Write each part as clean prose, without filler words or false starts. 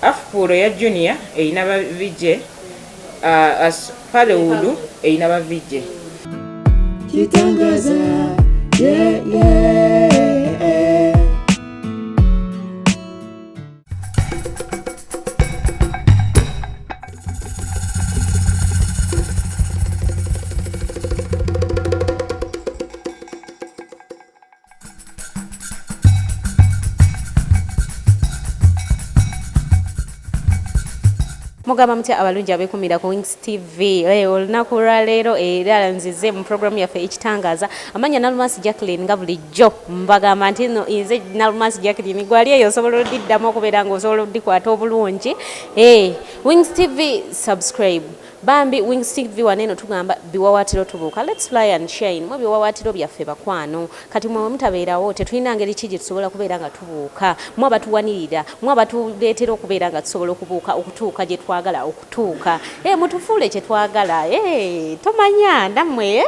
Afpuro ya junior eyina ba vije as Pearlwood eyina ba vije. Kitangaza Mugamba mutya abalungi abekumira ku Wings TV. Olunaku lwa leero era nzize mu program yaffe ekitangaaza. Amanya NALUMANSI Jacqueline nga bulijjo mbagamba nti no nze NALUMANSI Jacqueline gwali eyo osobola odiddamu okubeera ng'osobola odikwata obulungi. Wings TV subscribe. Bambi Wings TV waneno tugamba biwawatiro tubuuka. Let's fly and shine. Mu biwawatiro byaffe bakwano. Kati mwe mutabeerawo tetulina ngeri ki gye tusobola kubeera nga tubuuka. Mu abatuwanirira, mu abatuleetera okubeera nga tusobola okubuuka okutuuka gye twagala okutuuka. Mutufuule kye twagala. Tomanya nammwe.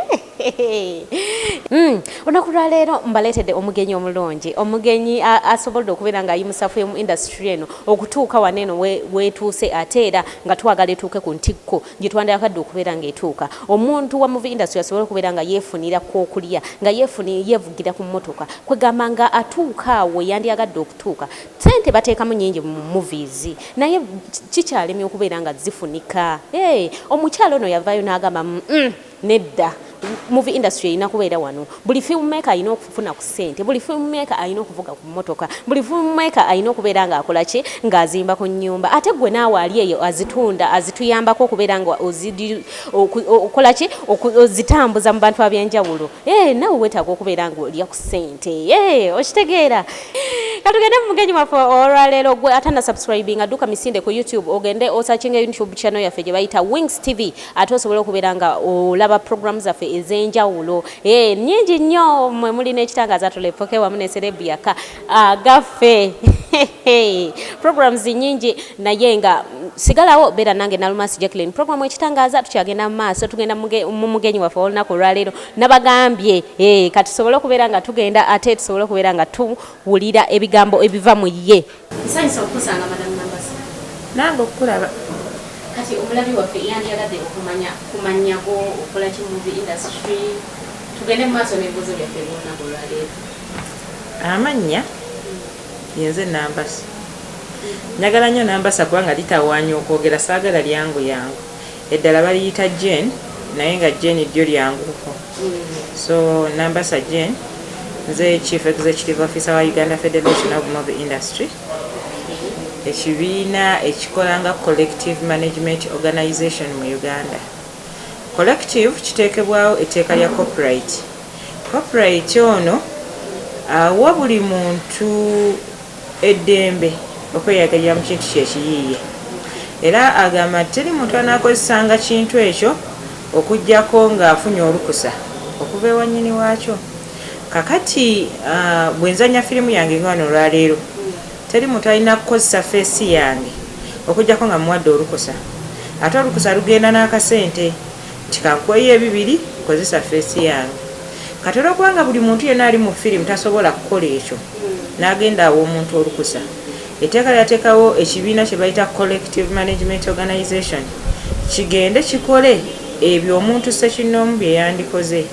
Olunaku lwa leero mbaleetedde omugenyi omulungi. Omugenyi asobolde okubeera ng'ayimusa film industry eno okutuuka waneno weetuuse ate era nga twagala etuuke ku ntikko gye twandakadde okubeera ng'etuuka. Omuntu wa movie industry asobola okubeera nga yeefunira kwokulya, nga yeevugira ku mmotoka, kwegamba nga atuuka awo yandyagadde okutuuka. Ssente bateekamu nnyingi mu movies naye kikyalemye okubeera nga zifunika. Omukyalo ono yavaayo n'agamba nedda. Movie industry ina kubeera wano. Buli filmmaker ayina okufuna ku ssente, buli filmmaker ayina okuvuga ku mmotoka, buli filmmaker ayina okubeera ng'akola ki ng'azimba ku nnyumba. Ate gwe naawe ali eyo azitunda azituyambako okubeera nga okola ki ozitambuza mu bantu ab'enjawulo. Naawe weetaaga okubeera ng'olya ku ssente. Okitegeera. Katugende mu mugenyi waffe olwaleero gwe atana subscribing adduka misinde ku YouTube ogende osachinga YouTube channel yaffe gye bayita Wings TV ate osobola okubeera nga olaba programs zaffe ez'enjawulo. Nnyingi nnyo mwe mulina ekitangaaza tulepoke wamu ne Serebiaka agaffe. Programs nyingi naye nga sigalawo beera nange NALUMANSI Jacqueline. Program ekitangaaza tukyagenda mu maaso tugenda mu mugenyi waffe olunaku olwaleero nabagambye kati tusobole okubeera nga tugenda ate tusobole okubeera nga tuwulira ebigambo ebiva mu ye. Nsanyusa okukusanga Madam Nambasa. Nange okukulaba. Kati omulabi waffe yandyagadde kumanyako okola ki movie industry. Tugende mu maaso n'ebibuuzo byaffe olunaku olwaleero. Amanya yenze Nambasa. Njagala nnyo Nambasa kubanga litawaanya okwogera saagala lyangu yangu. Eddala baliyita Jane naye nga Jane ddyo lyanguko. So Nambasa Jane nze Chief Executive Officer wa Uganda Federation of Movie Industry. Ekibiina ekikola nga Collective Management Organization mu Uganda. Collective kiteekebwawo etteeka lya copyright. Copyright ono awa buli muntu eddembe okweyagalira mu kintu kyekiyiiye. Era agamba teri muntu anaakozesanga kintu ekyo okuggyako ng'afunye olukusa okuva ewa nnyini waakyo. Kakati bwe nzanya firimu yange ng'ano olwaleero teri muntu alina kukozesa feesi yange okuggyako nga muwadde olukusa. Ate olukusa lugenda n'akasente kikankuweyo ebibiri kozesa feesi yange. Kati olwokubanga buli muntu yenna ali mu firimu tasobola kukola ekyo n'agenda awo omuntu olukusa. Etteeka lyateekawo ekibiina kye bayita Collective Management Organization kigende kikole ebyo omuntu ssekinnoomu bye yandikoze.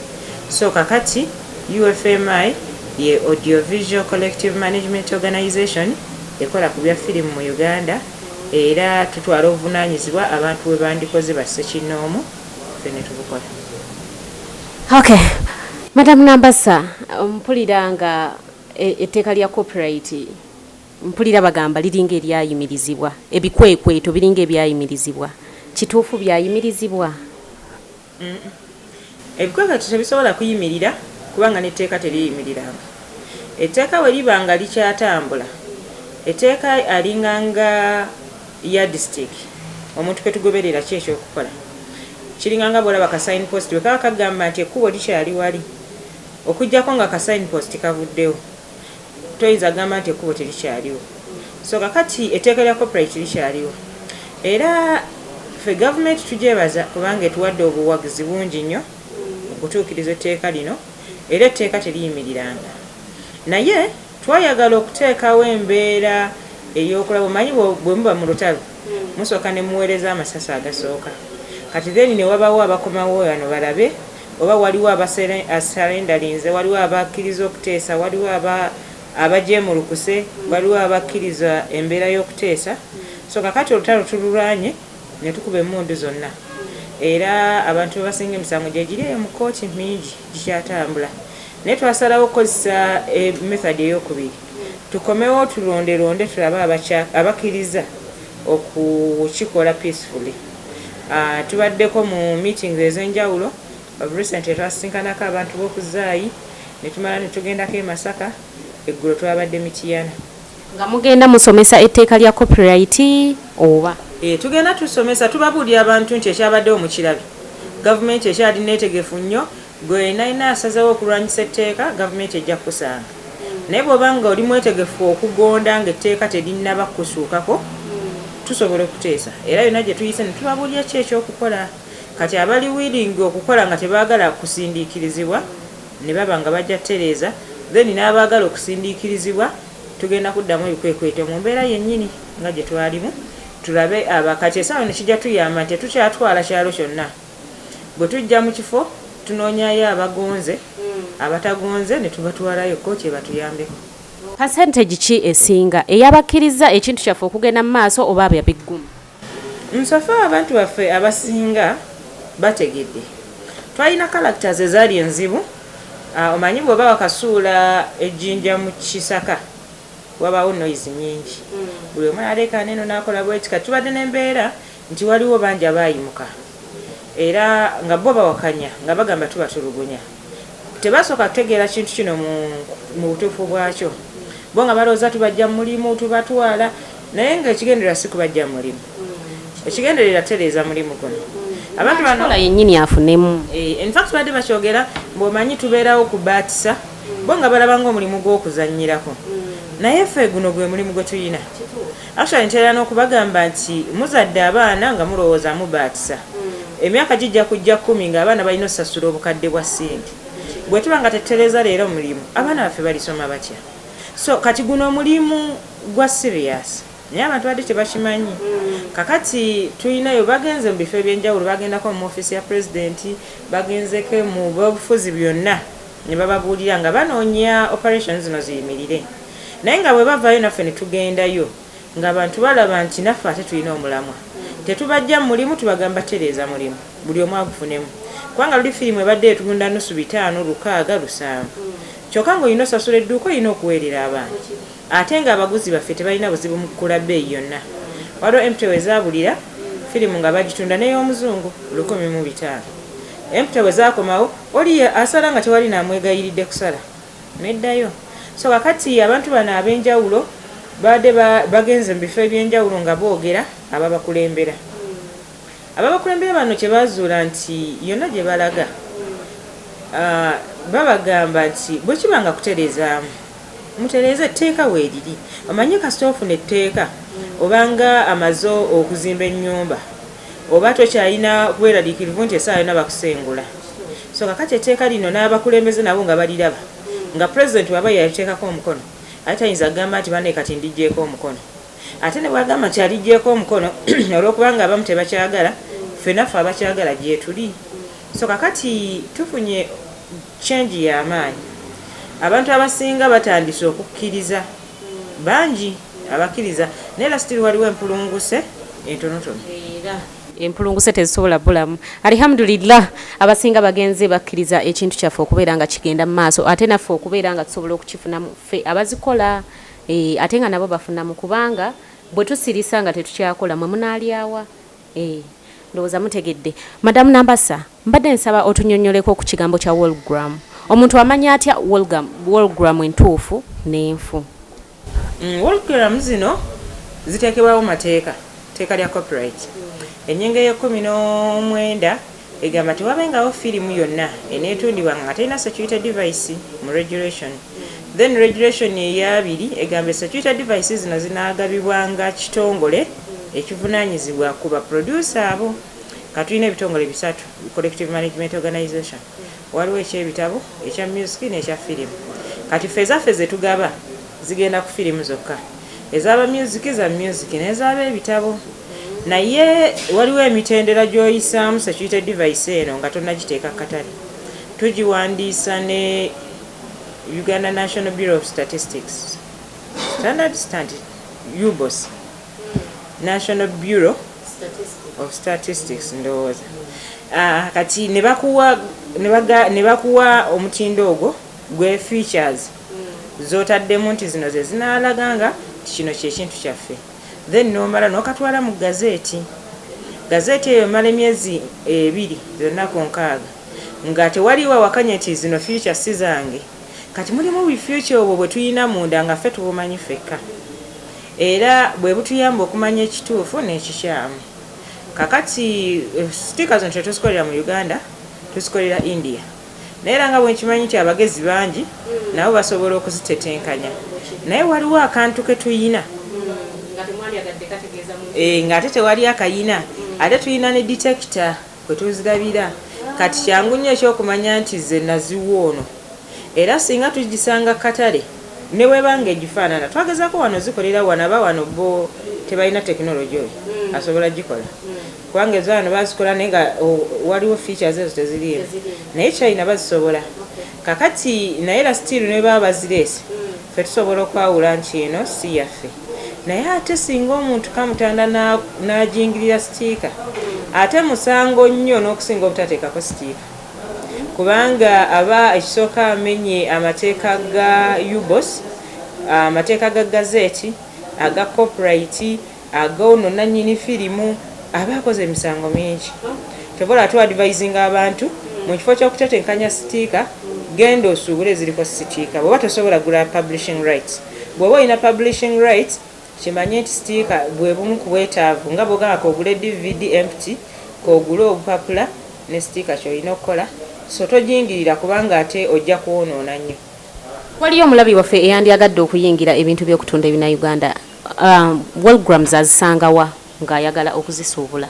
So kakati UFMI ye Audiovisual Collective Management Organization ekola ku bya firimu mu Uganda era tutwala obuvunaanyizibwa abantu bwe bandikoze ba ssekinnoomu ffe ne tubukola. Okay. Madam Nambasa, mpulira nga etteeka lya copyright mpulira bagamba liringa eryayimirizibwa. Ebikwekweto biringa ebyayimirizibwa. Kituufu byayimirizibwa? Ebikwekweto tebisobola kuyimirira kubanga n'etteeka teriyimiriranga. Etteeka bwe liba nga likyatambula, etteeka alinganga ya district omuntu kwe tugoberera ki ekyokukola. Kiringanga bw'olaba ka signpost bwe kaba kagamba nti ekkubo likyali wali okuggyako nga ka signpost kavuddewo toyinza gamba nti ekkubo terikyaliwo. So kakati etteeka lya copyright likyaliwo era ffe gavumenti tugyebaza kubanga etuwadde obuwagizi bungi nnyo okutuukiriza etteeka lino era etteeka teriyimiriranga. Naye twayagala okuteekawo embeera ey'okulaba omanyi bwe muba mu lutalo musooka ne muweereza amasasi agasooka kati then ne wabawo abakomawo wano balabe oba waliwo abasalendalinze waliwo abakkiriza okuteesa waliwo abajeemulukuse waliwo abakkiriza embeera y'okuteesa so kakati olutalo tululwanye ne tukuba emmundu zonna era abantu bebasinga emisango gye giri eyo mu kooti mingi gikyatambula naye twasalawo okukozesa method ey'okubiri tukomewo tulonderonde tulabe abakkiriza okukikola peacefully. Tubaddeko mu meetings ez'enjawulo recently twasinkanako abantu b'okuzaayi ne tumala ne tugendako e Masaka eggulo twabadde Mityana. Nga mugenda musomesa etteeka lya copyright oba? Tugenda tusomesa tubabuulira abantu nti ekyabaddewo mu kirabi gavumenti ekyali neetegefu nnyo gwe nalina asazewo okulwanyisa etteeka gavumenti ejja kukusanga naye bw'oba nga oli mwetegefu okugonda ng'etteeka terinnaba kukusuukako tusobola okuteesa era yonna gye tuyise ne tubabuulira ki ekyokukola kati abali willing okukola nga tebaagala kusindiikirizibwa ne baba nga bajja ttereeza then n'abaagala okusindiikirizibwa tugenda kuddamu ebikwekweto mu mbeera yennyini nga gye twalimu tulabe abakati esaawa ne kijja tuyamba nti tukyatwala kyalo kyonna bwe tujja mu kifo tunoonyayo abagonze abatagonze ne tubatwalayo kooti ebatuyambeko. Percentage ki esinga eyabakkiriza ekintu kyaffe okugenda mu maaso oba abyabigguma? Nsofa abantu baffe abasinga bategedde twalina characters ezaali enzibu omanyi bw'oba wakasuula ejjinja mu kisaka wabawo noise nyingi buli omu alekaana eno n'akola bweki kati tubadde n'embeera nti waliwo bangi abaayimuka era nga bo bawakanya nga bagamba tubatulugunya tebasooka kutegeera kintu kino mu butuufu bwakyo bo nga balowooza tubajja mu mulimu tubatwala naye ng'ekigendererwa si kubajja mu mulimu ekigendererwa tereeza mulimu guno abantu bano yennyini afunemu in fact badde bakyogera bw'omanyi tubeerawo kubaatisa bo nga balaba ng'omulimu gw'okuzannyirako naye ffe guno gwe mulimu gwe tuyina actually ntera n'okubagamba nti muzadde abaana nga mulowooza mubaatisa emyaka gijja kujja 10 ng'abaana balina osasula obukadde bwa ssente bwe tuba nga tetereeza leero mulimu abaana baffe balisoma batya so kati guno omulimu gwa serious naye abantu badde tebakimanyi kakati tulinayo bagenze mu bifo ebyenjawulo bagendako mu ofiisi ya pulezidenti bagenzeko mu byobufuzi byonna ne bababuulira nga banoonya operations zino ziyimirire naye nga bwe bavaayo naffe ne tugendayo ng'abantu balaba nti naffe ate tulina omulamwa tetubajja mu mulimu tubagamba tereeza mulimu buli omu agufunemu kubanga luli firimu ebadde etugunda nusu 5, 6, 7 kyokka ng'olina osasula edduuka olina okuweerera abaana ate ng'abaguzi baffe tebalina buzibu mu kugula bbeeyi yonna waliwo empewo ezaabulira firimu nga bagitunda n'ey'omuzungu 1,500 empewo ezaakomawo oli asala nga tewali naamwegayiridde kusala neddayo so kakati abantu bano ab'enjawulo badde bagenze mu bifo ebyenjawulo nga boogera ababakulembera bano kye bazuula nti yonna gye balaga babagamba nti bwe kiba nga kutereezaamu mutereeze etteeka weeriri omanye kasita ofuna etteeka obanga amaze okuzimba ennyumba oba tokyalina kubeeraliikirivu nti essaawa yonna bakusengula so kakati etteeka lino n'abakulembeze nabo nga baliraba nga pulezidenti waba yaliteekako omukono ate tayinza kugamba nti banne kati ndigyeko omukono ate ne bwagamba nti aligyeko omukono olw'okubanga abamu tebakyagala ffenaffe abakyagala gye tuli so kakati tufunye change y'amaanyi abantu abasinga batandise okukkiriza bangi abakkiriza naye lasitiri waliwo empulunguse entonotono empulunguse tezisobola bulamu alhamdulillah abasinga bagenze bakkiriza ekintu kyaffe okubeera nga kigenda mu maaso ate naffe okubeera nga tusobola okukifunamu ffe abazikola ate nga nabo bafunamu kubanga bwe tusirisa nga tetukyakola mwe munaalyawa ndowooza mutegedde. Madamu Nambasa mbadde nsaba otunyonnyoleko ku kigambo kya wallgram omuntu amanya atya wallgram entuufu n'enfu? Wallgram zino ziteekebwawo mateeka teeka lya copyright ennyingo e19 egamba tewabengawo firimu yonna eneetundibwa nga terina security device mu regulation then regulation eyabiri egamba security devices zino zinaagabibwanga kitongole ekivunaanyizibwa ku baproducer abo katulina ebitongole 3 collective management organization waliwo ekyebitabo ekya music n'ekya firimu kati ffe ezaffe zetugaba zigenda ku firimu zokka ezaba music za music n'ezaba ebitabo naye waliwo emitendera gy'oyisaamu security device eno nga tonnagiteeka katale tugiwandiisa ne Uganda National Bureau of Statistics UBOS National Bureau of Statistics ndowooza kati ne bakuwa omutindo ogwo gwe features z'otaddemu nti zino ze zinaalaganga kino kyekintu kyaffe then nomala n'okatwala mu gazeeti eyo emala emyezi 2 zonna ku 6 nga tewaliwo awakanya nti zino future si zange kati mulimu bufuture obwo bwe tuyina munda nga ffe tubumanyi ffekka era bwe butuyamba okumanya ekituufu n'ekikyamu kakati stika zino tetuzikolera mu Uganda tuzikolera India naye era nga bwe nkimanyi nti abagezi bangi nabo basobola okuzitetenkanya naye waliwo akantu ke tuyina ng'ate tewali akayina ate tuyina ne detector kwe tuzirabira kati kyangu nnyo ekyokumanya nti ze naziwa ono era singa tugisanga katale ne webanga egifaanana twagezaako wano zikolera wano aba wano bo tebalina tekinologi oyo asobola gikola kubanga ezo wano bazikola naye nga waliwo features ezo teziriimu naye China bazisobola kakati naye era still ne baba bazireese ffe tusobola okwawula nti eno si yaffe naye ate singa omuntu kamutanda n'ajingirira sitiika ate musango nnyo n'okusinga obutateekako sitiika kubanga aba ekisooka amenye amateeka ga UBOS amateeka ga gazeeti aga copyright ag'ono nannyini firimu aba akoze emisango mingi tobola tu advising abantu mu kifo ky'okutetenkanya sitiika genda osuubule ziriko sitiika bw'oba tosobola gula publishing rights bw'oba olina publishing rights kimanye nti sitiika bwe bumu ku bwetaavu nga bw'ogamba k'ogule DVD empty k'ogule obupapula ne sitiika ky'olina okukola so tojingirira kubanga ate ojja kwonoona nnyo. Waliyo omulabi waffe eyandyagadde okuyingira ebintu by'okutunda ebina Uganda Wellgrams azisangawa ng'ayagala okuzisuubula?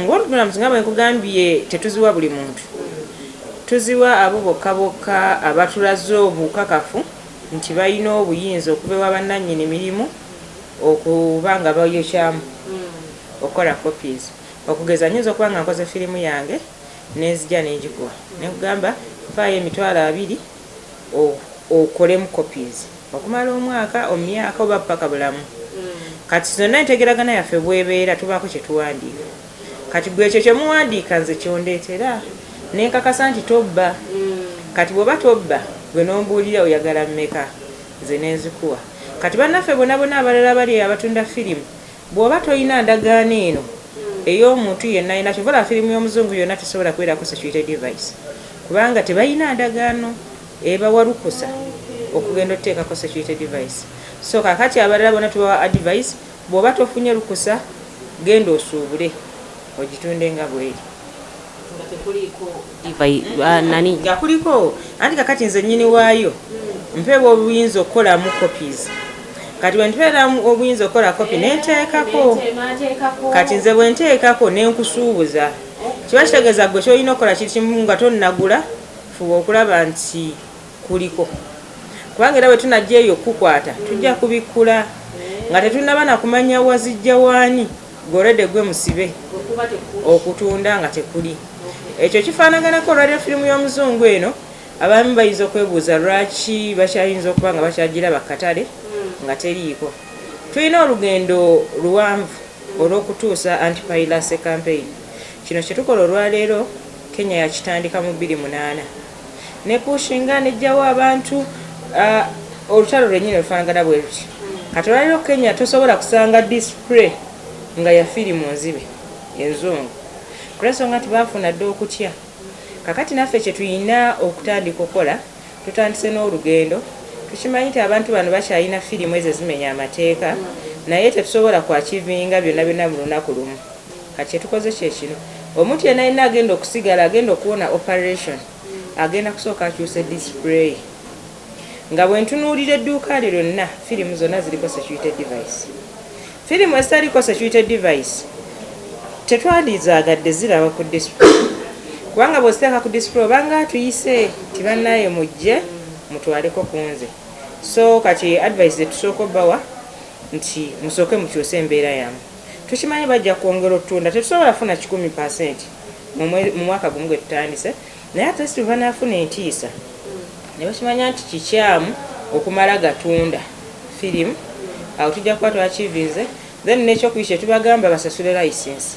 Wellgrams nga bwe nkugambye tetuziwa buli muntu tuziwa abo bokka bokka abatulaze obukakafu nti balina obuyinza okuva ewa bannannyini mirimu okuba nga bayokyamu okukola copies okugeza nyinza okuba nga nkoze firimu yange nenzija n'engikuwa nekugamba nfaayo $20 okolemu copies okumala omwaka omyaka oba paka bulamu kati zonna entegeragana yaffe bwebeera tubaako kye tuwandiika kati gwe ekyo kye muwandiika nze kyondeetera nenkakasa nti tobba kati bw'oba tobba gwe nombuulira oyagala mmeka nze nenzikuwa kati bannaffe bonna abalala bali abatunda firimu bw'oba toyina ndagaano eno ey'omuntu yenna yina kyovola firimu y'omuzungu yonna tesobola kubeerako security device kubanga tebalina ndagaano ebawa lukusa okugenda otuteekako security device so kakati abalala bonna tubawa advice bw'oba tofunye lukusa genda osuubule ogitunde nga bweri nga kuliko anti kakati nze nnyini waayo mpeebwa obuyinza okukolamu copies kati bwe ntubeeramu obuyinza okukola kopi nenteekako kati nze bwe nteekako nenkusuubuza kiba kitegeeza gwe kyolina okukola kiri kimu nga tonnagula fuba okulaba nti kuliko kubanga era bwe tunajja eyo okukwata tujja kubikkula nga tetunnaba nakumanya wazijja waani golede gwe musibe okutunda nga tekuli ekyo kifaanaganako olwaliro firimu y'omuzungu eno abaami bayinza okwebuuza lwaki bakyayinza okuba nga bakyagiraba katale nga teriiko tulina olugendo luwanvu olw'okutuusa anti-piracy campaign kino kye tukola olwaleero Kenya yakitandika mu 2008 ne kushinga nejjawo abantu olutalo lwennyini lufaanagana bwe luti kati olwaleero Kenya tosobola kusanga display nga ya firimu nzibe enzungu kulwensonga nti baafuna dde okutya kakati naffe kye tulina okutandika okukola tutandise n'olugendo tukimanyi nti abantu bano bakyalina firimu ezo zimenya amateeka naye tetusobola kwakivinga byonna mu lunaku lumu kati kyetukoze kyekino omuntu yenna yenna agenda okusigala agenda okuwona operation agenda kusooka akyusa display nga bwe ntunuulira edduuka lye lyonna firimu zonna ziriko security device firimu ezitaliko security device tetwandizaagadde ziraba ku display kubanga bw'oziteeka ku display obanga atuyise tibannaye mujje mutwaleko ku nze so kati advice zetusooka obbawa nti musooke mukyuse embeera yamu tukimanyi bajja kwongera otunda tetusobola funa 10% mu mwaka gumu gwe tutandise naye ate si banaafuna entiisa ne bakimanya nti kikyamu okumala gatunda firimu awo tujja kuba twakivinze then n'ekyokuyisha tubagamba basasule license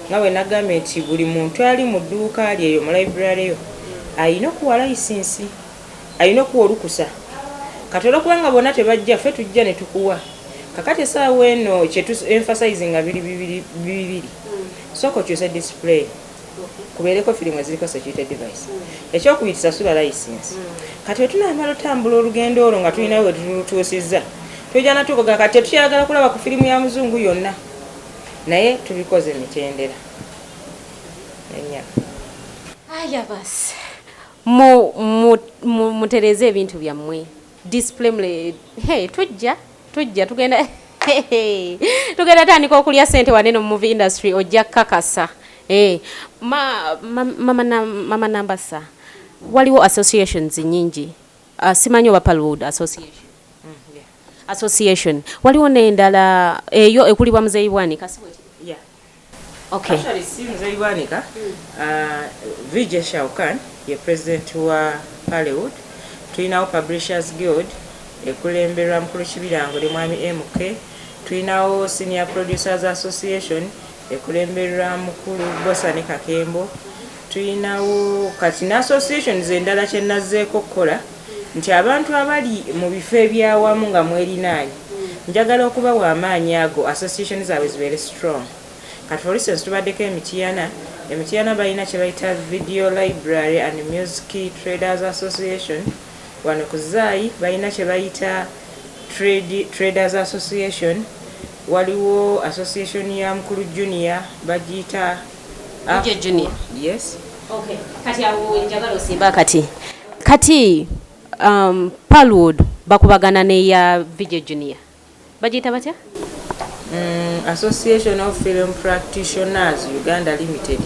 nga bwe nagambye nti buli muntu ali mu dduuka lyeyo mu library yo ayina okuwa license ayina okuwa olukusa kati olwokubanga bonna tebajja ffe tujja ne tukuwa kakati essaawa eno kyetu-emphasizinga bibiri sooka okyuse display kubeereko firimu eziriko security device ekyokubiri sasula license kati bwe tunaamala otambula olugendo olwo nga tulinawo we tututuusizza tujja natukoga kati tetuyagala kulaba ku firimu ya muzungu yonna naye tubikoze emitendera aya basi mutereze ebintu byammwe display tujja tugenda tandika okulya sente waneno mu movie industry ojja kakasa mama Nambasa waliwo associations nyingi simanyi oba Pearlwood association waliwo n'endala eyo ekulibwa muzeeyi bwanika okay actually si muzeeyi bwanika Vijay Shaukan ye president wa Pearlwood tulinawo Publishers Guild ekulemberwa mukulu kibirango le mwami MK tulinawo Senior Producers Association ekulemberwa mukulu Bosani Kakembo tulinawo kati na associations endala kyenazzeeko kukola nti abantu abali mu bifo ebyawamu nga mwerinaayi njagala okubawa amaanyi ago associations zaabwe zibeere strong kati for instance tubaddeko emitiana balina kye bayita Video Library and Music Traders Association wano ku Zaayi balina kye bayita Traders Association waliwo association ya mukulu junior bagiyita junior yes okay kati awo njagala osimba kati Pearlwood bakubagana ne ya Vijay Junior bagiyita batya Association of Film Practitioners Uganda Limited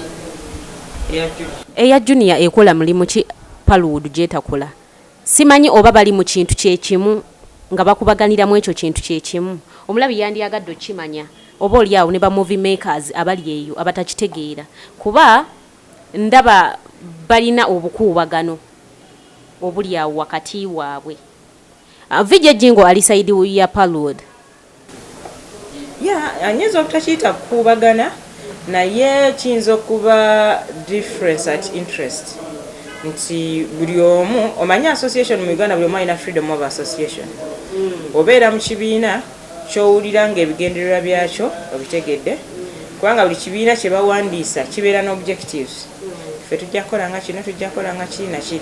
eya junior ekola mulimu ki Pearlwood gyetakola simanyi oba bali mu kintu kyekimu nga bakubaganiramu ekyo kintu kyekimu omulabi yandiyagadde okimanya oba oli awo ne ba movie makers abali eyo abatakitegeera kuba ndaba balina obukuubagano obuli awo wakati waabwe Vijay Jingo ali side ya Pearlwood anyinza obutakiyita kukuubagana naye kiyinza okuba difference at interest nti buli omu omanya association mu Uganda buli omu alina freedom of association obeera mu kibiina kyowulira ng'ebigendererwa byakyo obitegedde kubanga buli kibiina kye bawandiisa kibeera n'objectives ffe tujja kukola nga kino tujja kukola nga kiri na kiri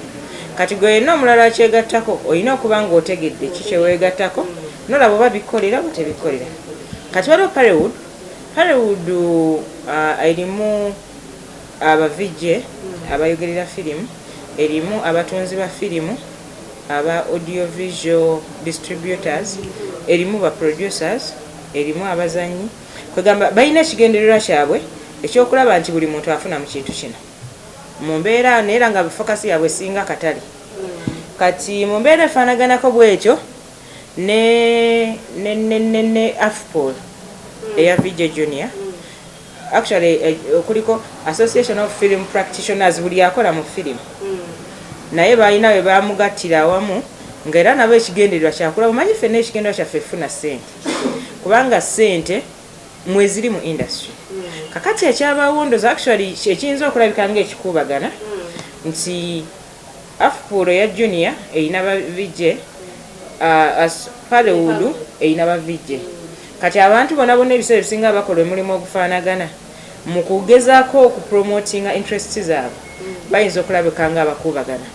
kati gwe yenna omulala akyegattako olina okuba ng'otegedde ki kye weegattako nolaba oba bikolera oba tebikolera kati waliwo Pearlwood erimu abavijje abayogerera firimu erimu abatunzi ba firimu aba audio visual distributors erimu ba producers erimu abazanyi kwegamba balina ekigendererwa kyabwe ekyokulaba nti buli muntu afuna mu kintu kino mu mbeera neera nga fokasi yaabwe singa katale kati mu mbeera efaanaganako bwekyo ne afpol eya Vijay Junior actually kuliko Association of Film Practitioners buli akola mu firimu naye balina we bamugattira awamu ng'era nabo ekigendererwa kyakulaba omanyi ffenna ekigendererwa kyaffe funa ssente kubanga ssente mweziri mu industry kakati ekyabawondoza actually ekiyinza okulabika ng'ekikuubagana nti afpol eya junior eyina ba Vijay Pearlwood eyina ba Vijay kati abantu bonna ebiseera ebisinga bakola omulimu ogufaanagana mu kugezaako okupromotinga interests zaabwe bayinza okulabika nga abakuubagana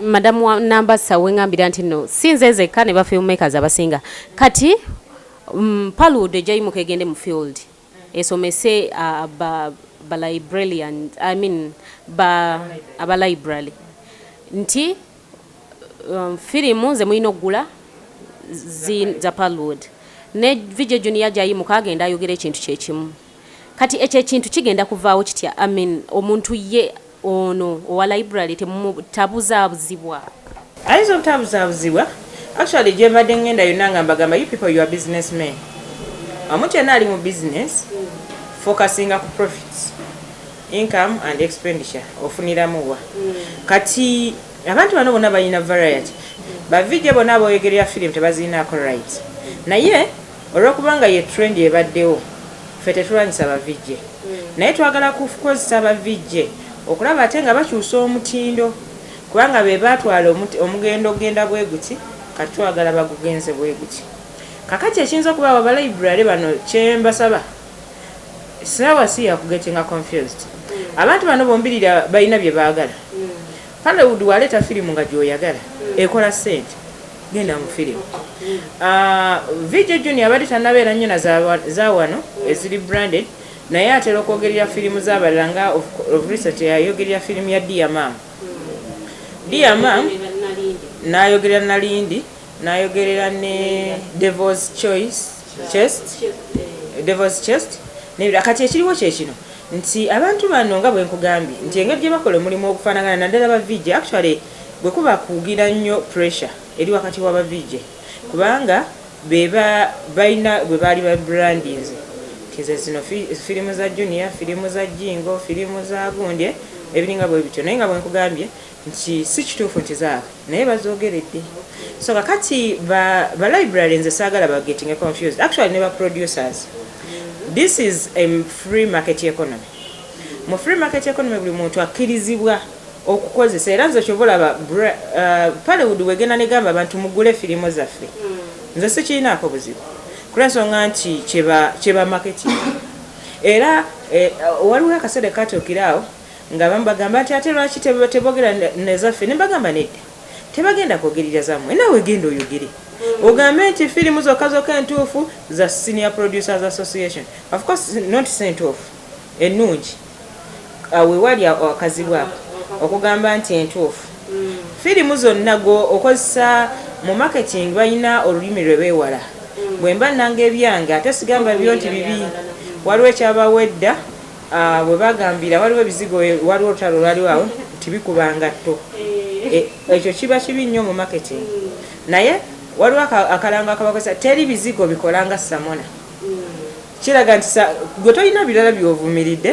Madamu Nambasa wengambira nti no sinze zeka ne ba filmmakers abasinga kati Pearlwood ejayimuka egende mu field esomese ba librarian aba library nti firimu ze mulina okugula za Pearlwood ne Vijay Junior jayimuka agenda ayogera ekintu kyekimu kati ekyo ekintu kigenda kuvaawo kitya omuntu ye ono owa library temutabuzaabuzibwa ayinza obutabuzaabuzibwa actually gye mbadde ngenda yonna nga mbagamba you people you are businessmen omuntu yenna ali mu business focusinga ku profits income and expenditure ofuniramuwa kati abantu bano bonna balina variety bavijje bonna aboyogerera film tebaziinaako right naye olwokubanga ye trend ebaddewo ffe tetulwanyisa bavijje naye twagala kukozesa bavijje okulaba ate nga bakyusa omutindo kubanga be batwala omugendo ogenda bwe guti kati twagala bagugenze bwe guti kakati ekiyinza okuba abalibrary bano kyembasaba sawa si yakugetinga confused abantu bano bombirira balina bye baagala Pearlwood waleeta firimu nga gyoyagala ekola sente genda mu firimu VJ Junior abadde tannabeera nnyo na za wano eziri branded naye atera okwogerera firimu z'abalala nga of recent yayogerera firimu ya Dear Mom n'ayogerera Nalindi n'ayogerera ne Devil's Chest nebira kati ekiriwo kyekino nti abantu bano nga bwe nkugambye nti engeri gye bakola omulimu ogufaanagana naddala ba VJ actually bwe kuba kugira nnyo pressure eri wakati wa ba VJ kubanga balina bwe baali ba brandings tize zino firimu za Junior firimu za Jingo firimu za Gundye ebiringa bwe bityo naye nga bwe nkugambye nti si kituufu nti zaabwe naye bazoogeredde so kakati ba library nze saagala ba getting confused actually ne ba producers. This is a free market economy. Mu free market economy buli muntu akkirizibwa okukozesa era nze kyobola Pearlwood wegenda ne gamba abantu mugule firimu zaffe nze sikirinaako buzibu kulensonga nti kyeba marketing era waliwo akaseera katuukiraawo nga bambagamba nti ate lwaki tebogera nezaffe ne mbagamba nedda tebagenda kwogerera zammwe naawe genda oyogere ogambe nti firimu zokka entuufu za Senior Producers Association of course not sent off ennungi wewali akazibwako okugamba nti entuufu firimu zonna go okozesa mu marketing balina olulimi lwe beewala bwe mba nanga ebyange ate sigamba byo nti bibi waliwo ekyabawedda bwe bagambira waliwo ebizigo waliwo olutalo lwaliwawo tibikubanga tto ekyo kiba kibi nnyo mu marketing naye waliwo akalanga akabakozesa teri bizigo bikolanga samona kiraga nti gwe tolina birala byovumiridde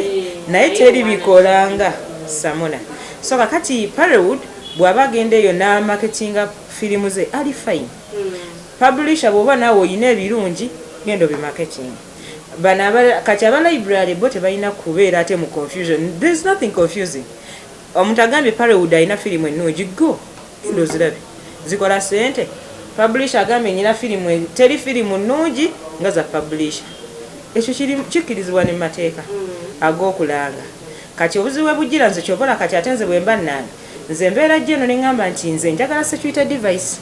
naye teri bikolanga samona so kakati Pearlwood bw'aba agenda eyo n'amaketinga firimu ze ali fine publisher bw'oba naawe oyina ebirungi genda obimarketing kati aba library bo tebalina kubeera ate mu confusion. There is nothing confusing. Omuntu agambye Pearlwood alina firimu ennungi go genda ozirabe zikola sente. Publisher agambye nyina firimu teri firimu nnungi nga za publisher ekyo kikkirizibwa ne mateeka ag'okulanga kati obuzibu bujjira nze kyobola kati ate nze bwe mba nnange nze mbeera gyeno ne ŋŋamba nti nze njagala security device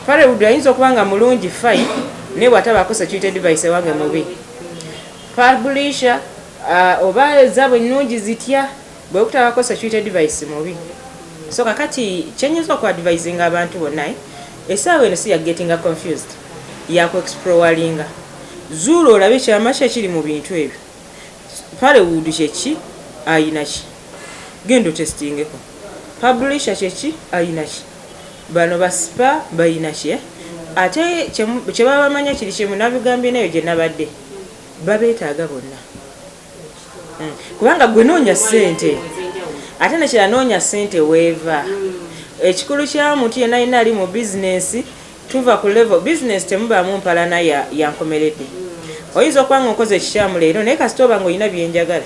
Pearlwood ayinza okuba nga mulungi fine naye bw'atabaako security device ewange mubi publisher oba zaabwe ennungi zitya bwe kutabako security device mubi so kakati kyenyiza okuadvisinga abantu bonna essaawa eno si ya getting confused yaku exploringa zuula olabe ekyama ki ekiri mu bintu ebyo Pearlwood kyeki ayina ki genda otestingeko publisher kyeki ayina ki bano basipa bayina ki ate kye baba bamanya kiri kimu nabigambye nayo gye nabadde babeetaaga bonna kubanga gwe noonya ssente ate nekira noonya ssente weeva ekikulu kya muntu yenna yenna ali mu bizinesi tuva ku level business temubaamu mpalana yankomeredde oyinza okuba nga okoze ekikyamu leero naye kasita oba nga olina byenjagala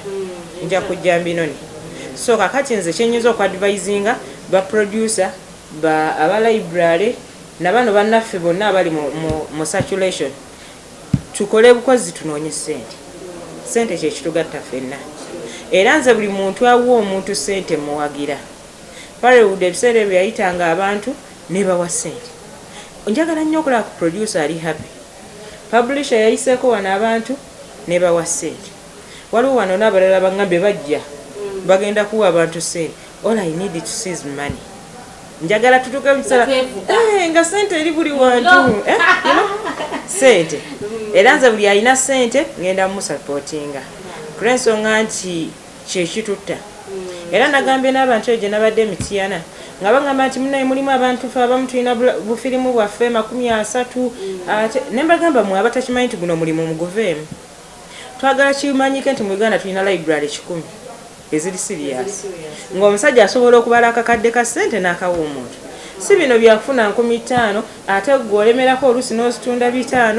nja kujja mbinoni so kakati nze kyenyiza okuadvisinga baproducer aba library nabano bannaffe bonna abali mu circulation tukole bukozi tunoonye ssente kyekitugatta ffenna era nze buli muntu awa omuntu ssente muwagira Pearlwood ebiseera ebyo yayitanga abantu ne bawa ssente njagala nnyo okulaba ku producer ali happy publisher yayiseeko wano abantu ne bawa ssente waliwo wano n'abalala baŋŋambe bajja bagenda kuwa abantu ssente all I need to see is money njagala tutuke bisala nga ssente eri buli wantu ssente era nze buli alina ssente ngenda mumusupportinga kulensonga nti kyekitutta era nagambye n'abantu egye nabadde Mityana nga bagamba nti munaye mulimu abantu fe abamu tulina bufirimu bwaffe 30 ate ne mbagamba mwe abatakimanyi nti guno mulimu muguveemu. Twagala kimanyike nti mu Uganda tulina library 10 eziri serious ng'omusajja asobola okubala akakadde ka ssente n'akawa omuntu. Si bino byakufuna 50 ate gwolemerako olusi n'ozitunda 5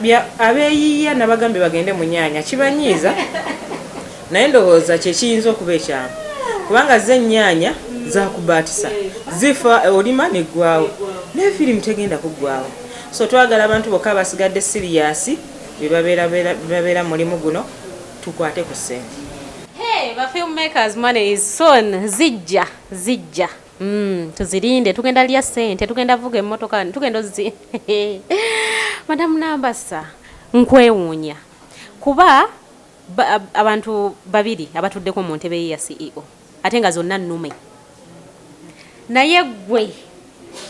3 abeeyiya nabagambe bagende mu nnyanja kibanyiiza naye ndowooza kyekiyinza okuba ekyamu kubanga ze ennyaanya zakubaatisa zifa olima neggwawo n'efirimu tegenda kuggwawo. So twagala abantu bokka basigadde siriyasi bebabeera mulimu guno tukwate ku ssente. Hey, ba filmmakers money is soon zijja tuzirinde tugenda lya ssente tugenda vuga emmotoka tugenda Madam Nambasa nkwewuunya kuba abantu babiri abatuddeko mu ntebe ya CEO ate nga zonna nnume naye gwe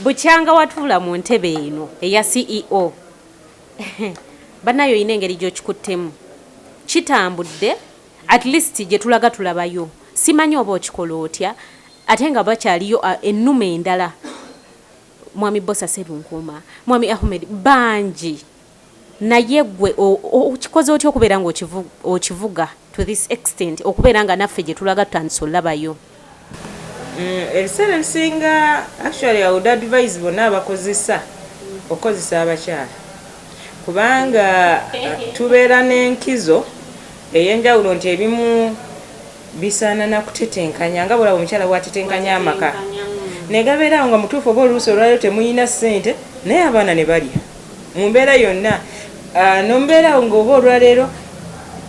bukyanga watuula mu ntebe eno eya CEO banayo ine engeri gy'okikuttemu kitambudde at least gye tulaga tulabayo simanyi oba okikola otya ate nga bakyaliyo ennume endala mwami Bosa Sebunkuma mwami Ahmed bangi naye gwe okikoze otya okubeera nga okivuga to this extent okubeera nga naffe gye tulaga tutandise olabayo. Ebiseera ebisinga actually I would advise bonna abakozesa okozesa abakyala kubanga tubeera n'enkizo ey'enjawulo nti ebimu bisaana na kutetenkanya nga bwolaba omukyala bwatetenkanya amaka negabeerawo nga mutuufu oba oluusi olwaliro temuyina ssente naye abaana ne balya mu mbeera yonna nombeerawo ng'oba olwaleero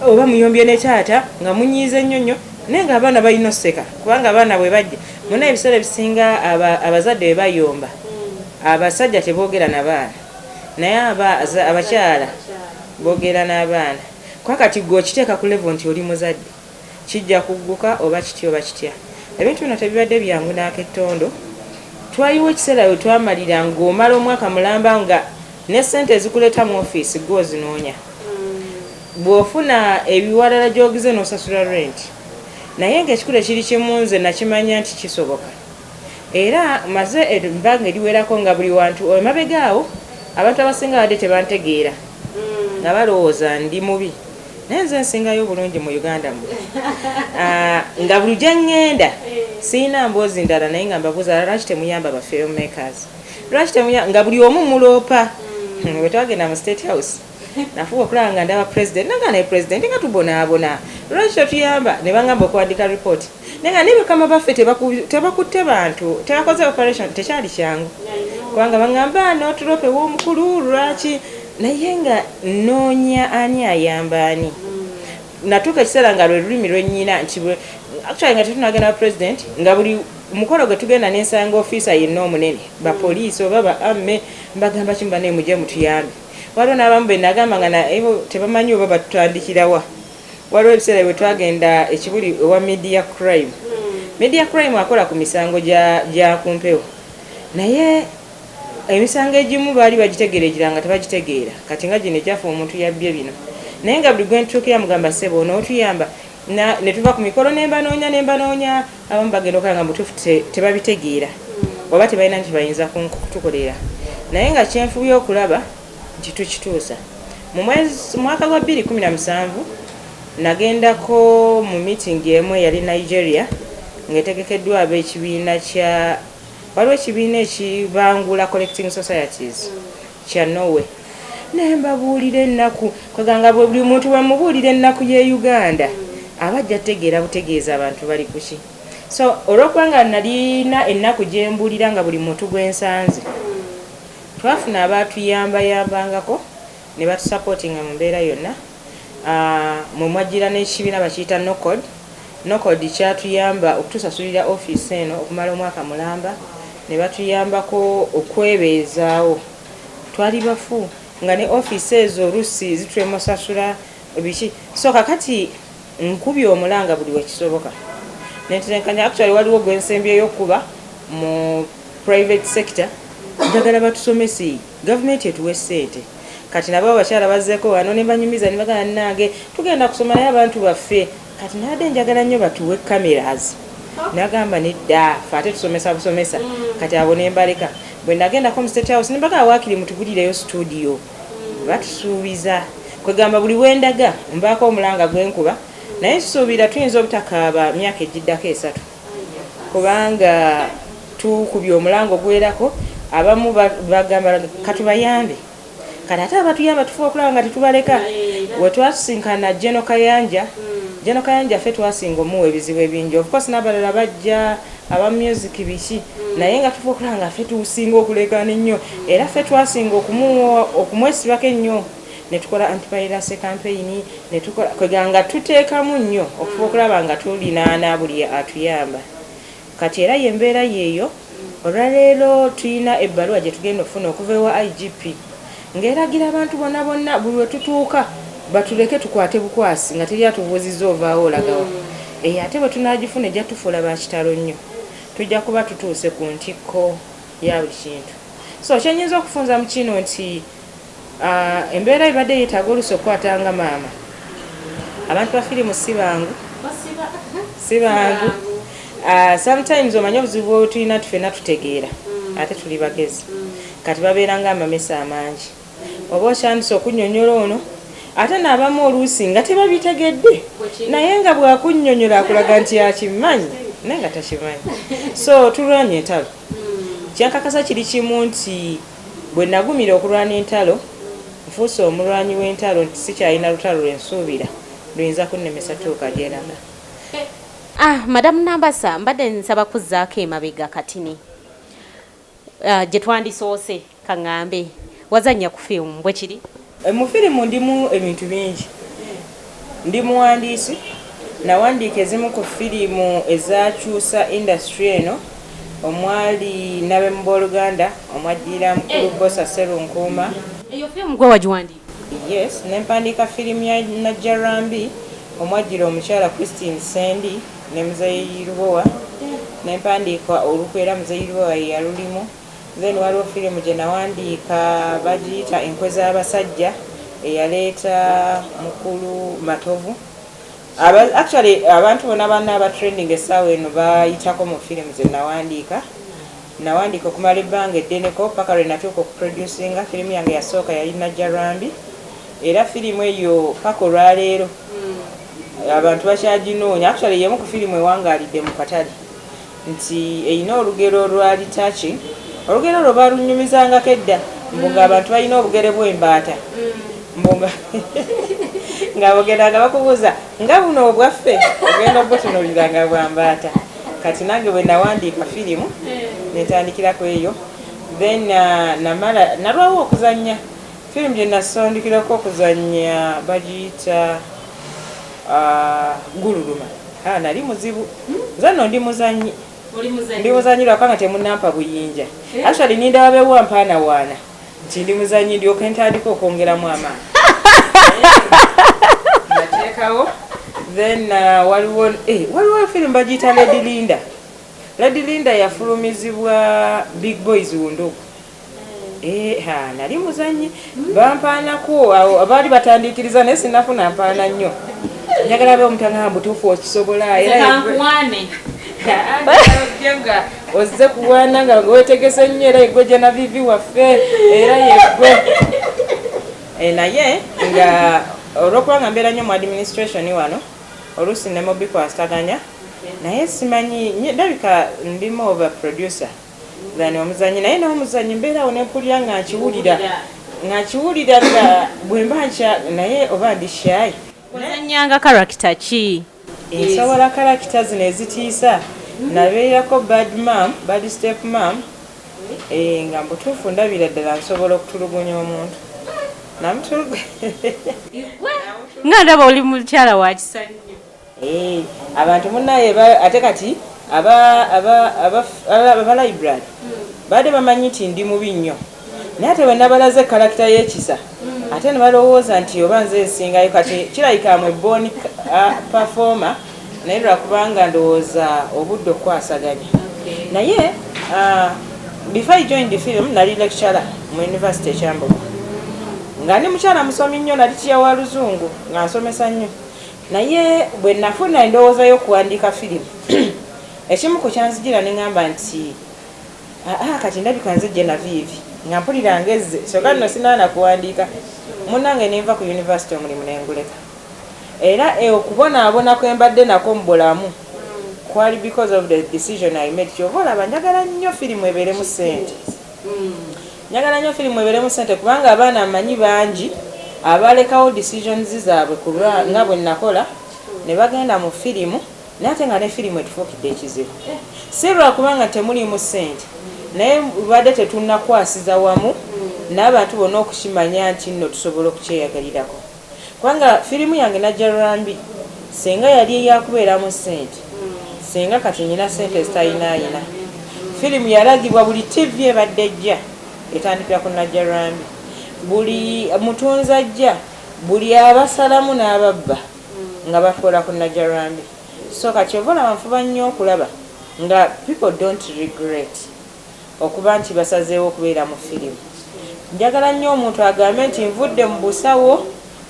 oba muyombye ne taata nga munyiiza ennyonnyo naye nga abaana balina oseka kubanga abaana bwe bajja muna ebiseera ebisinga abazadde bwe bayomba abasajja teboogera n'abaana naye abakyala boogera n'abaana kwakati gwe okiteeka ku level nti oli muzadde kijja kugguka oba kitya ebintu bino tebibadde byangu n'akettondo. Twaliwo ekiseera we twamalira ng'omala omwaka mulamba nga ne ssente ezikuleeta mu ofiisi gw'ozinoonya bw'ofuna ebiwalala gy'ogize n'osasula rent naye ng'ekikulu ekiri kimu nze nakimanya nti kisoboka era maze ebbanga eriwerako nga buli wantu emabegaawo abantu abasinga badde tebantegeera nga balowooza ndi mubi naye nze nsingayo obulungi mu Uganda nga buli gye ŋŋenda siina mboozi ndala naye nga mbabuuza lwaki temuyamba ba filmmakers lwaki temuyamba nga buli omu muloopa we twagenda mu State House nafuba okulaba nga ndaba president nanga naye president nga tubonaabona lwaki totuyamba ne bangamba okuwandika report naye nga nebakama baffe tebakutte bantu tebakoze operation tekyali kyangu kubanga bangamba n'otulope w'omukulu lwaki naye nga noonya ani ayamba ani natuuka ekiseera nga lwe lulimi lwennyina nti actually nga tetunagenda president nga buli mukolo gwe tugenda n'ensanga ofiisa yenna omunene bapoliisi oba ba amme mbagamba kimba naye mujje mutuyambe waliwo n'abamu be nagamba nga tebamanyi oba batutandikirawa waliwo ebiseera bwe twagenda ekibuli owa media crime akola ku misango gya kumpewo naye emisango egimu baali bagitegeera nga tebagitegeera kati nga gino ekyafa omuntu yabbye bino naye nga buli gwe ntuukira mugamba ssebo onootuyamba ne tuva ku mikolo nembanoonya abamu bagenda okulaba nga mutuufu tebabitegeera oba tebalina nti bayinza kutukolera naye nga kyenfubye okulaba nti tukituusa mu mwaka gwa 2017 nagendako mu meeting emu eyali Nigeria ng'etegekeddwa ab'ekibiina waliwo ekibiina ekibangula collecting societies kya Norway naye mbabuulira ennaku kweganga buli muntu bamubuulira ennaku ye Uganda abajja tegeera butegeeza abantu bali kuki. So olwokubanga nalina ennaku gye mbuulira nga buli muntu gwensanze twafuna abaatuyambayambangako ne batusupportinga mu mbeera yonna mwe mwajjira n'ekibiina bakiyita nocod kyatuyamba okutusasulira ofiisi eno okumala omwaka mulamba ne batuyambako okwebeezaawo twali bafu nga ne ofiisi ezo olusi zitwemusasula biki so kakati nkubye omulanga buli wekisoboka netenkanya actually waliwo gwensembyeyo okuba mu private sector njagala batusomesi gavumenti etuwe ssente kati nabo abakyala bazzeeko wano ne banyumiza ne bagala nange tugenda kusoma naye abantu baffe kati nadde njagala nnyo batuwe cameras nagamba nedda fe ate tusomesa busomesa kati abo nembaleka bwe nagendako mu State House nembaga waakiri mutugulireyo studio batusuubiza kwegamba buli wendaga mbaako omulanga gwenkuba naye suubira tuyinza obutakaaba myaka egiddako 3 kubanga tukubye omulango gwerako abamu bagamba katubayambe kati ate abatuyamba tufuba okulaba nga tetubaleka wetwasinkana Jeno Kayanja ffe twasinga omuwa ebizibu ebingi of course n'abalala bajja aba music biki naye nga tufuba okulaba nga ffe tusinga okulekana ennyo era ffe twasinga okumwesibako ennyo netukola anti-piracy campaign netukola kweganga tuteekamu nnyo okufuba okulaba nga tulinaana buli atuyamba kati era yembeera yeeyo olwaleero tulina ebbaluwa gye tugenda okufuna okuva ewa IGP ng'eragira abantu bonna buli we tutuuka batuleke tukwate bukwasi nga teri atubuuzizza ovaawo olagawa ate bwe tunaagifuna ejja tufuula bakitalo nnyo tujja kuba tutuuse ku ntikko ya buli kintu so kyenyinza okufunza mu kino nti embeera ebadde yeetaaga oluusi okukwatanga maama abantu ba firimu si bangu sometimes omanye obuzibu bwe tulina tufena tutegeera ate tuli bagezi kati babeera nga amamesa amangi oba okyandisa okunnyonnyola ono ate n'abamu oluusi nga tebabitegedde naye nga bwakunnyonnyola akulaga nti akimanyi naye nga takimanyi so tulwanya entalo kyankakasa kiri kimu nti bwe nagumira okulwana entalo nfuuse omulwanyi w'entalo nti sikyalina lutalo lwensuubira luyinza kunnemesa tuuka gyeraga. Madam Nambasa mbadde nsaba kuzzaako emabega katini gye twandisoose kaŋŋambe wazannya ku firimu bwe kiri? Mu firimu ndimu ebintu bingi. Ndi muwandiisi nawandiika ezimu ku firimu ezakyusa industry eno omwali n'ab'emu b'Oluganda omwajjira mukulu Bosa Serunkuuma. Eyo firimu gwe wagiwandiika? Yes, nempandiika firimu ya Najjarambi omwajjira omukyala Christine Sendi ne Muzeeyi Lubowa nempandiika Olukwera Muzeeyi Lubowa yalulimu. Then waliwo firimu gye nawandiika bagiyita Enkwe z'Abasajja eyaleeta mukulu Matovu. Actually abantu bonna banna abatrending essaawa eno bayitako mu firimu ze nawandiika okumala ebbanga eddeneko paka lwe natuuka okuproducinga firimu yange yasooka yali Najjarambi era firimu eyo paka olwaleero abantu bakyaginoonya. Actually yemu ku firimu ewangaalidde mu katale nti erina olugero olwali touching. Olugero olwo baalunyumizangako edda mbunga abantu balina obugere bw'embaata mbunga nga bogeranga bakubuuza nga buno obwaffe ogenda obutunuliranga bwa mbaata. Kati nange bwe nawandiika firimu netandikirako eyo then namala nalwawo okuzannya firimu gye nasondikirako okuzannya bagiyita Gululuma. Nali muzibu nzanno ndi muzanyi ndi muzanyira kwanga temunampa buyinja. Actually ninda wabewa mpana wana nti ndi muzanyi ndyoke ntandika okwongeramu amaanyi nateekawo then waliwo firimu bagiyita Lady Linda yafulumizibwa Big Boys Wundugu. Nali muzanyi bampaanako abaali batandikiriza naye sinafuna mpaana nnyo njagala be omutanga butuufu okisobola era nga ozze kuwaana nga weetegese nnyo era yeggwe gye na vivi waffe era yeggwe naye nga olw'okuba nga mbeera nnyo mu administration wano oluusi ne mubikwasaganya naye simanyi ndabika ndimu oba producer than omuzanyi naye n'omuzanyi mbeerawo nempulira nga nkiwulira nga bwe mba nkya naye oba ndi shy. Wazannyanga character ki? Nsobola character zino ezitiisa nabeerako bad step mom nga mbutuufu ndabira ddala nsobola okutulugunya omuntu nga ndaba oli mukyala wa kisa nnyo. Abantu munnaye ate kati aba library baade bamanyi nti ndi mubi nnyo naye ate bwe nabalaze character y'ekisa ate ne balowooza nti oba nze nsingayo kati kirabika amwe born performer naye lwakubanga ndowooza obudde okukwasaganya naye before I joined the film nali lecturer mu university ekyambogo nga ndi mukyala musomi nnyo nali kiyawa luzungu nga nsomesa nnyo naye bwe nafuna endowooza y'okuwandiika firimu ekimu ku kyanzijira ne ngamba nti kati ndabika nzijje na viivi nga mpulira ngezze kyokka nno sinaana kuwandiika munnange nenva ku yunivasite omulimu nenguleka era okubonaabona kwe mbadde nako mu bulamu kwali because of the decision I made. Kyova olaba njagala nnyo firimu ebeeremu ssente, njagala nnyo firimu ebeeremu ssente kubanga abaana mmanyi bangi abalekawo decisions zaabwe nga bwe nakola ne bagenda mu firimu naye ate nga ne firimu etufuukidde ekizibu si lwakubanga temulimu ssente naye badde tetunnakwasiza wamu n'abantu bonna okukimanya nti nno tusobola okukyeyagalirako kubanga firimu yange Najjalulambi senga yali eyakubeeramu ssente senga kati nyina ssente zitayinaayina firimu yalagibwa buli TV ebadde ejja etandikira ku Najjalulambi buli mutunzi ajja buli abasalamu n'ababba nga bakola ku Najjalulambi so kati ovola banfuba nnyo okulaba nga people don't regret okuba nti basazeewo okubeera mu firimu. Njagala nnyo omuntu agambe nti nvudde mu busawo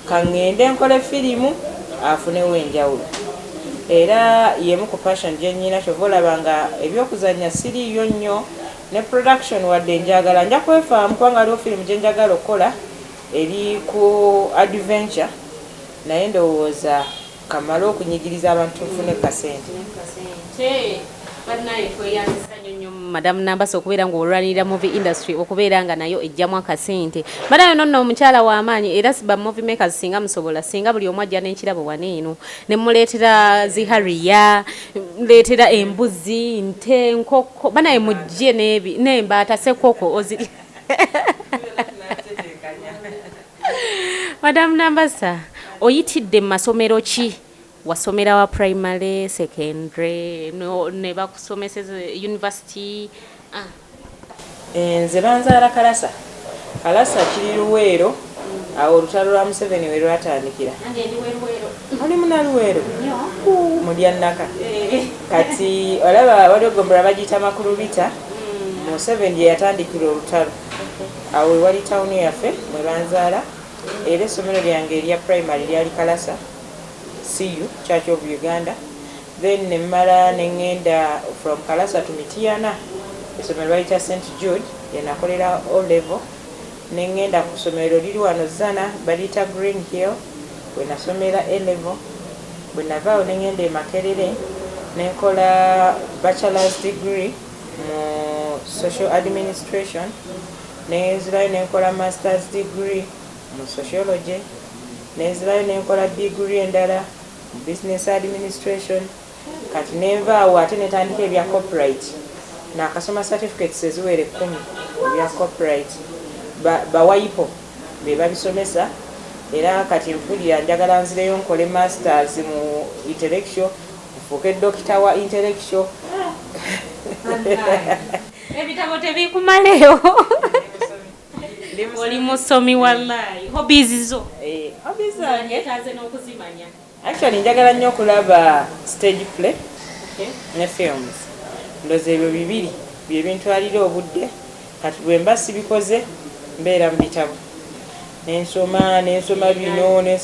kaŋŋende nkole firimu afunewo enjawulo era yemu ku passion gye nnyina kyova olaba nga ebyokuzannya siriiyo nnyo ne production wadde njagala nja kwefaamu kubanga waliwo firimu gye njagala okukola eri ku adventure naye ndowooza kamala okunyigiriza abantu tufune kasente. Madam Nambasa okubeera ng'olwanirira movie industry okubeera nga nayo ejjamu akasente madayo nonno omukyala w'amaanyi era siba movie makers singa musobola singa buli omu ajja n'ekirabo waneeno ne muleetera zihariya muleetera embuzi nte nkoko banaye mujje n'embaata sekoko oziri Madam Nambasa oyitidde mu masomero ki? Wasomera wa primary, secondary, ne bakusomeseza university? Nze banzaala Kalasa. Kalasa kiri Luweero, awo olutalo lwa Museveni we lwatandikira. Oli muna Luweero? Mulya Nnaka. Kati olaba waliwo Gombora bagiyita Makulubita, Museveni gye yatandikira olutalo. Awo wali tawuni yaffe mwe banzaala, era essomero lyange erya primary lyali Kalasa. CU, Church of Uganda. Then nemala nengenda from Kalasa to Mitiana. Esomero bayita St. Jude, yenakolera O level. Nengenda ku somero liri wano Zana, balita Green Hill, we nasomera A level. Bwe navaawo nengenda e Makerere, nenkola bachelor's degree mu social administration. Nenzirayo nenkola master's degree mu sociology. Nenzirayo nenkola degree endala business administration kati nenvaawo ate netandika ebya corporate nakasoma certificates eziwere 10 ebya corporate bawaipo be babisomesa era kati nfulira njagala nzireyo nkole masters mu intellectual nfuuke dokita wa intellectual ebitabo tebikumaleyo oli musomi wallahi hobbies zo hobbies zange taze n'okuzimanya actually njagala nnyo okulaba stage play ne films ndoze ebyo bibiri bye bintwalira obudde kati bwe mba sibikoze mbeera mu bitabo nensoma bino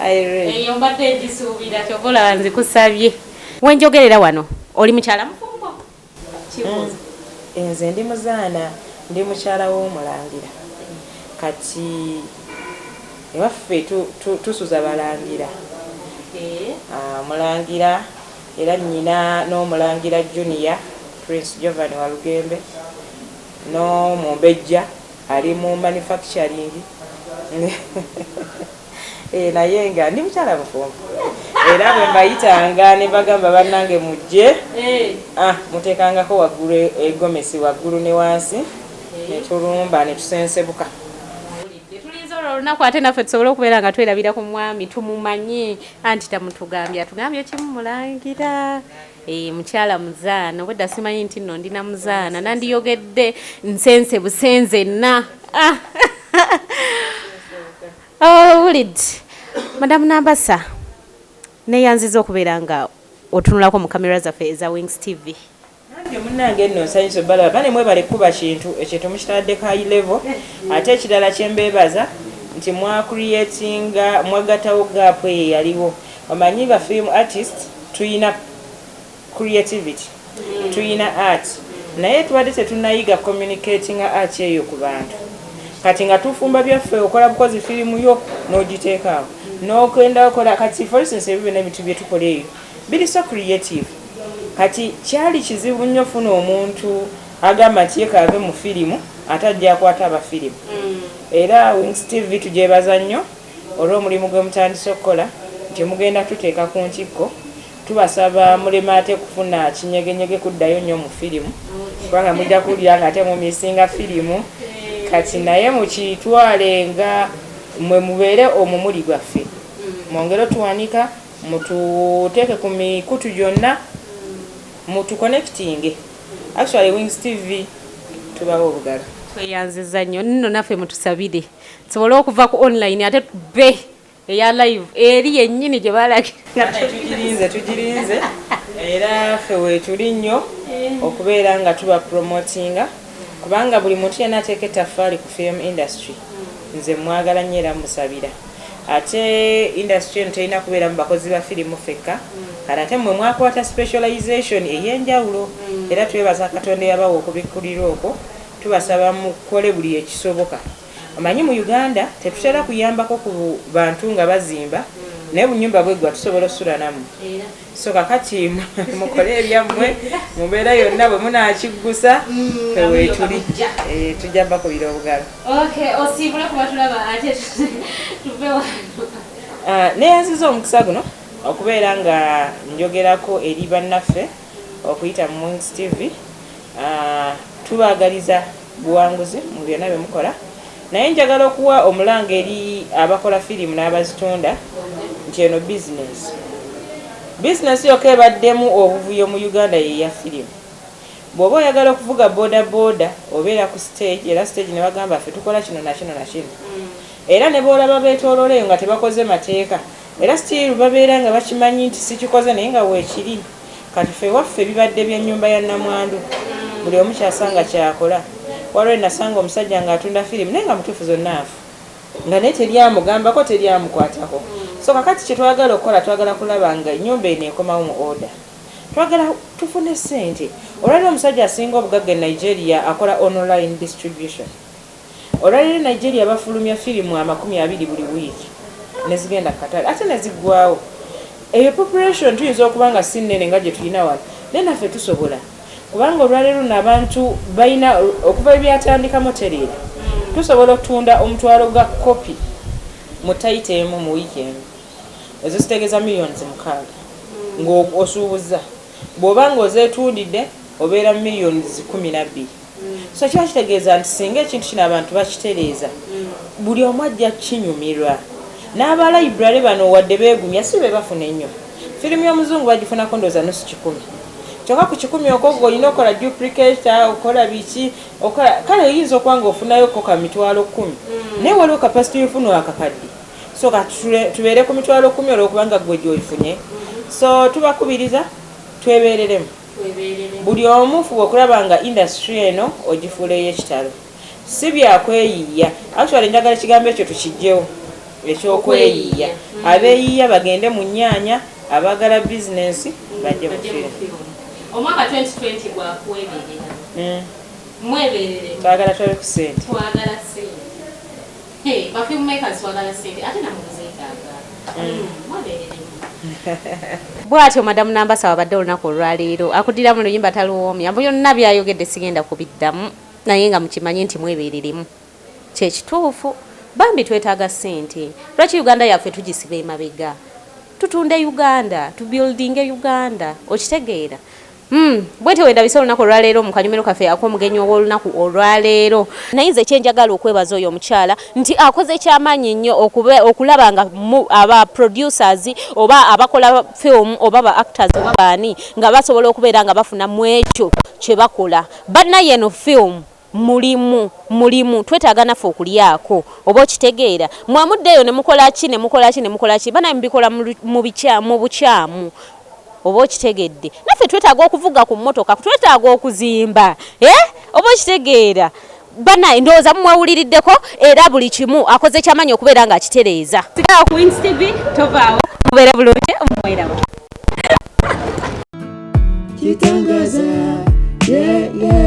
eyo mbadde egisuubira kyobola nzikusabye wenjogerera wano oli mukyala mufumbo kibuuza nze ndi muzaana ndi mukyala w'omulangira kati ewaffe tusuza balangira mulangira era nnyina n'omulangira junior Prince Jovan Walugembe n'omumbejja ali mu manufacturing naye nga ndi mukyala mufumbo era bwe mbayitanga ne bagamba bannange mujje muteekangako waggulu egomesi waggulu ne wansi ne tulumba ne tusensebuka tulinza olwo olunaku ate naffe tusobole okubeera nga twerabira ku mwami tumumanye anti tamutugambye atugambye kimumulangira mukyala muzaana obwedda simanyi nti nno ndina muzaana nandiyogedde nsense busenzenna Wulidde Madam Nambasa neyanziza okubeera nga otunulako mu kamera zaffe eza Wings TV. Nange munnange nno nsanyusa balaba bane mwebale kuba kintu ekintu mukitaddeko high level ate ekirala kyembeebaza nti mwacreatinga mwagattawo gaapu eyo yaliwo omanyi ba film artist tuyina creativity tuyina art naye tubadde tetunayiga communicating art eyo ku bantu kati nga tufumba byaffe okola bukozi firimu yo n'ogiteekaawo n'okenda okola kati for instance ebyo byonna ebintu bye tukola eyo biri so creative kati kyali kizibu nnyo funa omuntu agamba nti yekaave mu firimu ate ajja akwata abafirimu era Wings TV tugyebaza nnyo olw'omulimu gwe mutandise okukola nti mugenda tuteeka ku ntikko tubasaba mulema ate kufuna kinyegenyege kuddayo nnyo mu firimu kubanga mujja kuwulira nga ate mumisinga firimu kati naye mukitwale nga mwe mubeere omumuli gwaffe mwongere tuwanika mututeeke ku mikutu gyonna mutuconnecting actually Wings TV tubawo obugala tweyanziza nnyo nno naffe mutusabire tusobole okuva ku online ate be eya live eri yennyini gye balagira tugirinze era ffe weetuli nnyo okubeera nga tuba promotinga kubanga buli muntu yenna ateeka ettaffaali ku film industry nze mwagala nnyo era musabira ate industry eno terina kubeera mu bakozi ba firimu fekka kati ate mmwe mwakwata specialization ey'enjawulo era twebaza katonda yabawa okubikkulira okwo tubasaba mukole buli ekisoboka omanyi mu Uganda tetutera kuyambako ku bantu nga bazimba naye bunyumba bweggwa tusobola osula namu so kakati mukole ebyammwe mubeera yonna bwe munakiggusa fewetuli tujja mbakubira obugalo neyanziza omukisa guno okubeera nga njogerako eri bannaffe okuyita mu Wings TV tubaagaliza buwanguzi mu byonna bye mukola naye njagala okuwa omulanga eri abakola firimu n'abazitunda nti eno bizinesi yokka ebaddemu obuvuyo mu Uganda yeya firimu bw'oba oyagala okuvuga boda obeera ku stage era stage ne bagamba ffe tukola kino nakino nakino era ne boolaba beetoolooleyo nga tebakoze mateeka era still babeera nga bakimanyi nti sikikoze naye nga weekiri kati ffe waffe bibadde by'ennyumba ya nnamwandu buli omu kyasanga kyakola waliwo nasanga omusajja ng'atunda firimu naye nga mutuufu zonna afu nga naye teryamugambako teryamukwatako so kakati kyetwagala okukola twagala kulaba nga ennyumba eno ekomawo mu order twagala tufune ssente olwaliro omusajja asinga obugagga e Nigeria akola online distribution olwaliro Nigeria bafulumya firimu 20 buli wiiki nezigenda katale ate neziggwawo eyo population tuyinza okuba nga si nnene nga gye tulina wano naye naffe tusobola kubanga olwaleero n'abantu balina okuva ebyatandikamu tereera tusobola okutunda omutwalo ga kopi mu tayite emu mu wiikendi ezo zitegeeza millions 6 ng'osuubuza bw'oba nga ozeetundidde obeera millions 12 so kiba kitegeeza nti singa ekintu kino abantu bakitereeza buli omu ajja kinyumirwa n'abalayiburale bano wadde beegumya si be bafuna ennyo firimu y'omuzungu bagifunako ndooza nusu 100 kyokka ku 100 okwo olina okola duplicate okola biki okola kale oyinza okuba nga ofunayoko ka mitwalo 10 naye waliwo kapasity yofuna akakadde so tubeere ku mitwalo 10 olwokubanga gwe gyoyifunye so tubakubiriza twebeereremu buli omu fuba okulaba nga industry eno ogifuula ey'ekitalo si byakweyiiya actually njagala ekigambo ekyo tukijjewo ekyokweyiiya abeeyiiya bagende mu nnyaanya abaagala bizinensi bajje mu firimu omwaka 2020 gwakweberera mweberere twagala twabe ku ssente twagala ssente bafilm makers twagala ssente ate namuzeetaaga mweberere bw'atyo madamu Nambasa wabadde olunaku olwaleero akuddira mu luyimba taluwoomya mbu yonna byayogedde sigenda kubiddamu naye nga mukimanyi nti mwebereremu kyekituufu bambi twetaaga ssente lwaki Uganda yaffe tugisiba emabega tutunde Uganda tubuildinge Uganda okitegeera bwete wenda bisa olunaku olwaleero mu kanyumiro kaffe ak'omugenyi ow'olunaku olwaleero naye nze kyenjagala okwebaza oyo omukyala nti akoze ekyamaanyi nnyo okulaba nga aba producers oba abakola film oba ba actors oba baani nga basobola okubeera nga bafuna mu ekyo kye bakola bannaye eno film mulimu twetaaga naffe okulyako oba okitegeera mwamuddeeyo ne mukola ki banaye mubikola mu bukyamu oba okitegedde naffe twetaaga okuvuga ku mmotoka twetaaga okuzimba oba okitegeera bana ndowooza mumwawuliriddeko era buli kimu akoze kyamanyi okubeera nga akitereeza. Sigala ku Queens TV tovaawo mubeere bulungi mumwerawo. Kitangaza, yeah, yeah.